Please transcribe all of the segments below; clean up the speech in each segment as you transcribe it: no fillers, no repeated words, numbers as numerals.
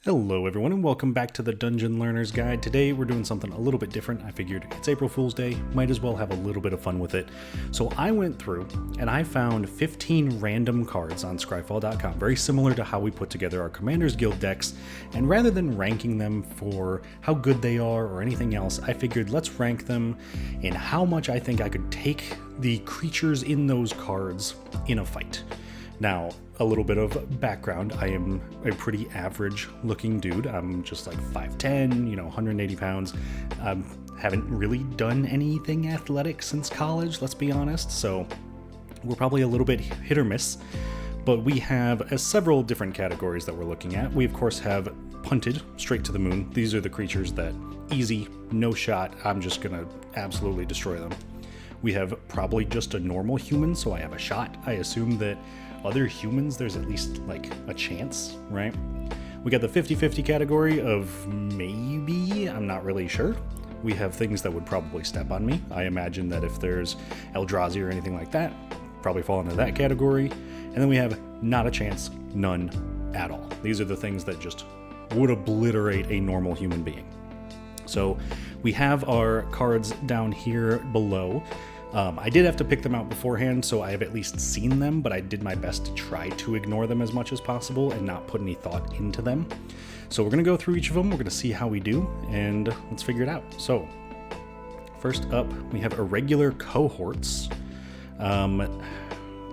Hello everyone and welcome back to the Dungeon Learner's Guide. Today we're doing something a little bit different. I figured it's April Fool's Day, might as well have a little bit of fun with it. So I went through and I found 15 random cards on Scryfall.com, very similar to how we put together our Commander's Guild decks, and rather than ranking them for how good they are or anything else, I figured let's rank them in how much I think I could take the creatures in those cards in a fight. Now, a little bit of background. I am a pretty average looking dude. I'm just like 5'10", 180 pounds. Haven't really done anything athletic since college, let's be honest. So we're probably a little bit hit or miss, but we have several different categories that we're looking at. We of course have punted straight to the moon. These are the creatures that easy, no shot, I'm just gonna absolutely destroy them. We have probably just a normal human, so I have a shot. I assume that other humans, there's at least like a chance, right? We got the 50-50 category of maybe, I'm not really sure. We have things that would probably step on me. I imagine that if there's Eldrazi or anything like that, probably fall into that category. And then we have not a chance, none at all. These are the things that just would obliterate a normal human being. So we have our cards down here below. I did have to pick them out beforehand, so I have at least seen them, but I did my best to try to ignore them as much as possible and not put any thought into them. So we're going to go through each of them, we're going to see how we do, and let's figure it out. So, first up, we have Irregular Cohorts.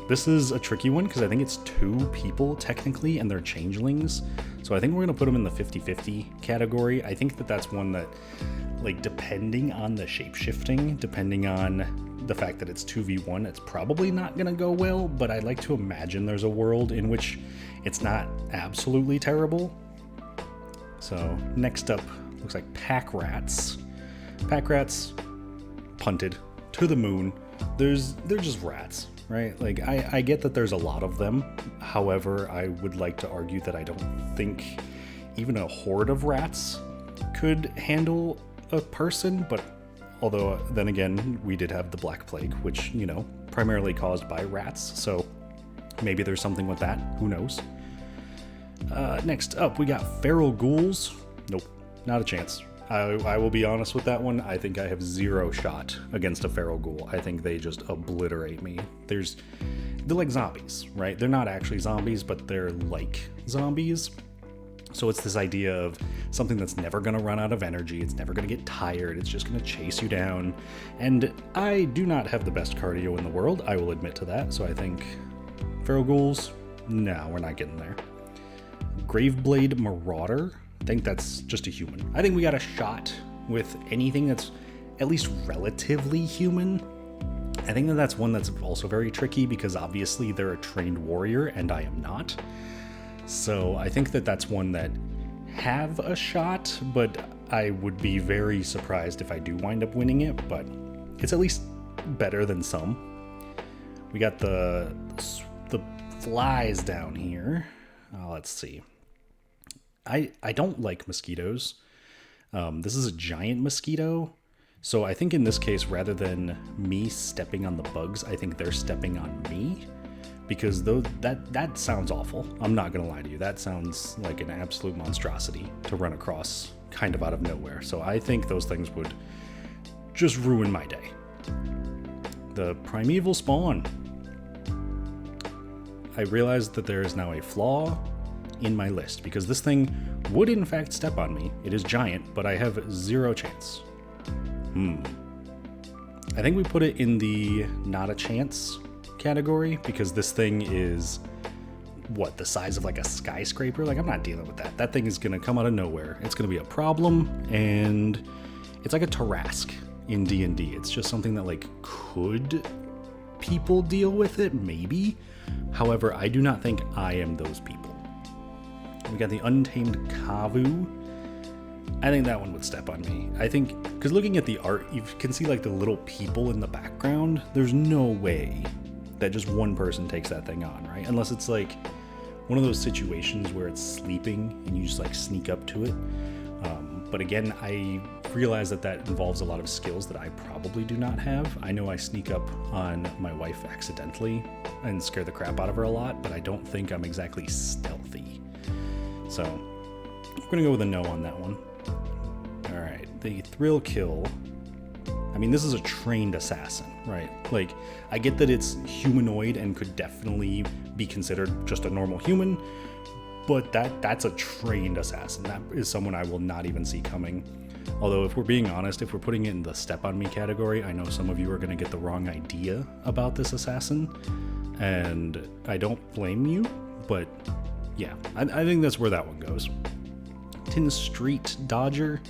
This is a tricky one because I think it's two people technically, and they're changelings. So I think we're going to put them in the 50-50 category. I think that that's one that, like, depending on the shape-shifting, depending on the fact that it's 2v1, it's probably not going to go well, but I'd like to imagine there's a world in which it's not absolutely terrible. So next up, looks like Pack Rats. Pack Rats, punted to the moon. They're just rats, right? Like, I get that there's a lot of them. However, I would like to argue that I don't think even a horde of rats could handle a person, but although then again, we did have the Black Plague, which, primarily caused by rats, so maybe there's something with that, who knows. Next up, we got Feral Ghouls. Nope, not a chance. I will be honest with that one. I think I have zero shot against a Feral Ghoul. I think they just obliterate me. They're like zombies, right? They're not actually zombies, but they're like zombies. So it's this idea of something that's never going to run out of energy, it's never going to get tired, it's just going to chase you down. And I do not have the best cardio in the world, I will admit to that. So I think Feral Ghouls, no, we're not getting there. Graveblade Marauder, I think that's just a human. I think we got a shot with anything that's at least relatively human. I think that that's one that's also very tricky because obviously they're a trained warrior and I am not. So I think that that's one that have a shot, but I would be very surprised if I do wind up winning it, but it's at least better than some. We got the flies down here. Let's see. I don't like mosquitoes. This is a giant mosquito. So I think in this case, rather than me stepping on the bugs, I think they're stepping on me. Because that sounds awful. I'm not gonna lie to you. That sounds like an absolute monstrosity to run across kind of out of nowhere. So I think those things would just ruin my day. The Primeval Spawn. I realized that there is now a flaw in my list because this thing would in fact step on me. It is giant, but I have zero chance. I think we put it in the not a chance category because this thing is the size of like a skyscraper. Like, I'm not dealing with that. That thing is gonna come out of nowhere. It's gonna be a problem, and it's like a Tarrasque in D&D. It's just something that, like, could people deal with it? Maybe. However, I do not think I am those people. We got the Untamed Kavu. I think that one would step on me. I think, because looking at the art, you can see like the little people in the background. There's no way that just one person takes that thing on, right? Unless it's like one of those situations where it's sleeping and you just like sneak up to it. But again, I realize that involves a lot of skills that I probably do not have. I know I sneak up on my wife accidentally and scare the crap out of her a lot, but I don't think I'm exactly stealthy. So We're gonna go with a no on that one. All right, the thrill kill. I mean, this is a trained assassin, right? Like, I get that it's humanoid and could definitely be considered just a normal human, but that's a trained assassin. That is someone I will not even see coming. Although, if we're being honest, if we're putting it in the step on me category, I know some of you are going to get the wrong idea about this assassin, and I don't blame you, but yeah, I think that's where that one goes. Tin Street Dodger.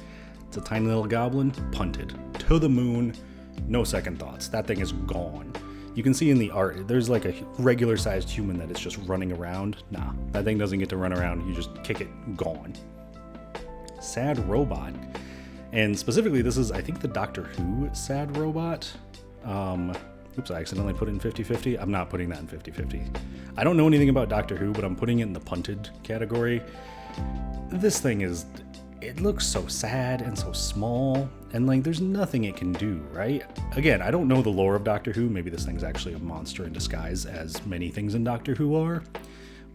It's a tiny little goblin, punted to the moon, no second thoughts. That thing is gone. You can see in the art, there's like a regular sized human that is just running around. Nah, that thing doesn't get to run around. You just kick it, gone. Sad Robot. And specifically, this is, I think, the Doctor Who Sad Robot. Oops, I accidentally put it in 50-50. I'm not putting that in 50-50. I don't know anything about Doctor Who, but I'm putting it in the punted category. This thing is, it looks so sad and so small, and like there's nothing it can do, right? Again, I don't know the lore of Doctor Who. Maybe this thing's actually a monster in disguise, as many things in Doctor Who are.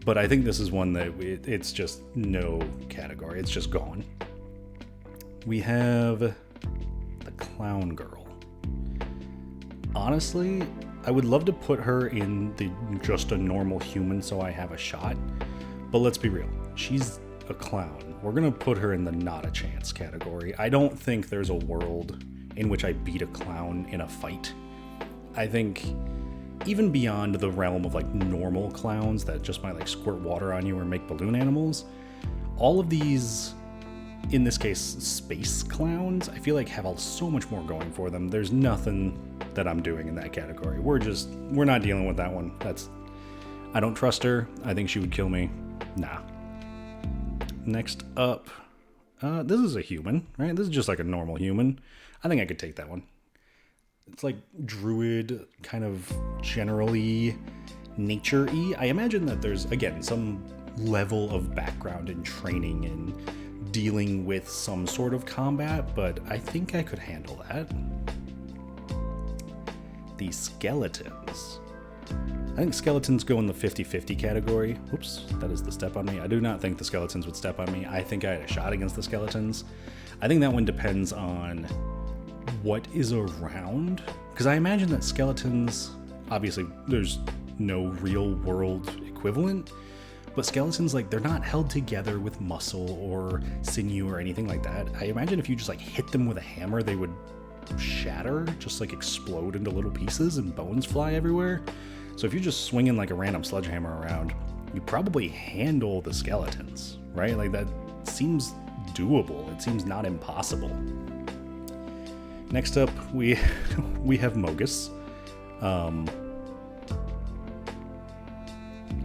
But I think this is one that it's just no category. It's just gone. We have the Clown Girl. Honestly, I would love to put her in the just a normal human so I have a shot. But let's be real. She's a clown. We're going to put her in the not a chance category. I don't think there's a world in which I beat a clown in a fight. I think even beyond the realm of like normal clowns that just might like squirt water on you or make balloon animals, all of these, in this case, space clowns, I feel like have so much more going for them. There's nothing that I'm doing in that category. We're not dealing with that one. I don't trust her. I think she would kill me. Nah. Next up, this is a human, right? This is just like a normal human. I think I could take that one. It's like druid, kind of generally nature-y. I imagine that there's, again, some level of background and training in dealing with some sort of combat, but I think I could handle that. The skeletons. I think skeletons go in the 50-50 category. Oops, that is the step on me. I do not think the skeletons would step on me. I think I had a shot against the skeletons. I think that one depends on what is around. Because I imagine that skeletons, obviously there's no real world equivalent, but skeletons, like, they're not held together with muscle or sinew or anything like that. I imagine if you just like hit them with a hammer, they would shatter, just like explode into little pieces and bones fly everywhere. So if you're just swinging like a random sledgehammer around, you probably handle the skeletons, right? Like that seems doable. It seems not impossible. Next up, we have Mogis.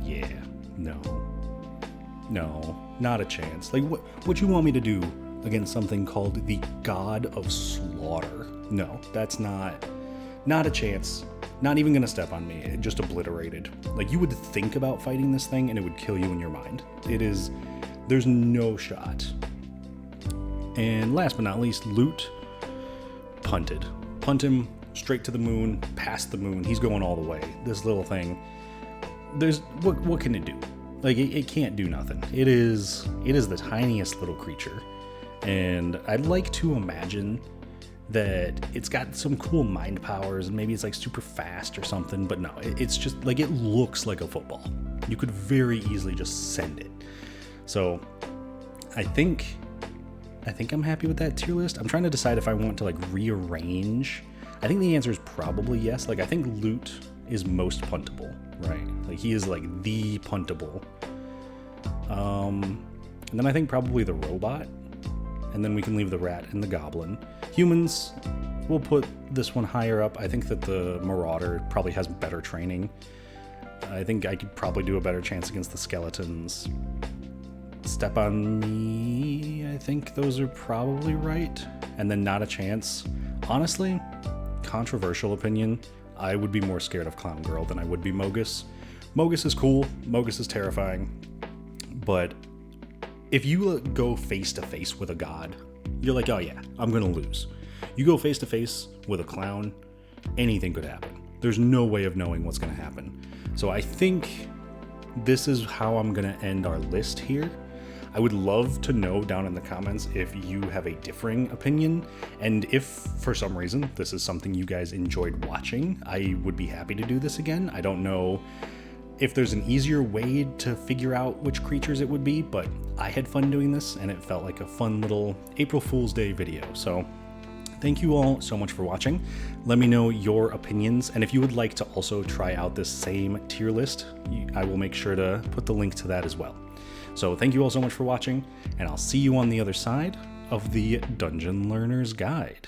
Yeah, no, not a chance. Like what you want me to do against something called the God of Slaughter? No, that's not a chance. Not even gonna step on me. It just obliterated. Like, you would think about fighting this thing and it would kill you in your mind. There's no shot. And last but not least, Loot. Punted. Punt him straight to the moon, past the moon. He's going all the way. This little thing. What can it do? Like, it can't do nothing. It is the tiniest little creature. And I'd like to imagine that it's got some cool mind powers and maybe it's like super fast or something, but no, it's just like, it looks like a football. You could very easily just send it. So I think I'm happy with that tier list. I'm trying to decide if I want to like rearrange. I think the answer is probably yes. Like, I think Loot is most puntable, right? Like, he is like the puntable. And then I think probably the robot. And then we can leave the rat and the goblin. Humans, we'll put this one higher up. I think that the Marauder probably has better training. I think I could probably do a better chance against the skeletons. Step on me, I think those are probably right. And then not a chance. Honestly, controversial opinion, I would be more scared of Clown Girl than I would be Mogis. Mogis is cool. Mogis is terrifying. But if you go face to face with a god, you're like, oh yeah, I'm gonna lose. You go face to face with a clown, anything could happen. There's no way of knowing what's gonna happen. So I think this is how I'm gonna end our list here. I would love to know down in the comments if you have a differing opinion, and if for some reason this is something you guys enjoyed watching. I would be happy to do this again. I don't know if there's an easier way to figure out which creatures it would be, but I had fun doing this and it felt like a fun little April Fool's Day video. So thank you all so much for watching. Let me know your opinions, and if you would like to also try out this same tier list, I will make sure to put the link to that as well. So thank you all so much for watching, and I'll see you on the other side of the Dungeon Learner's Guide.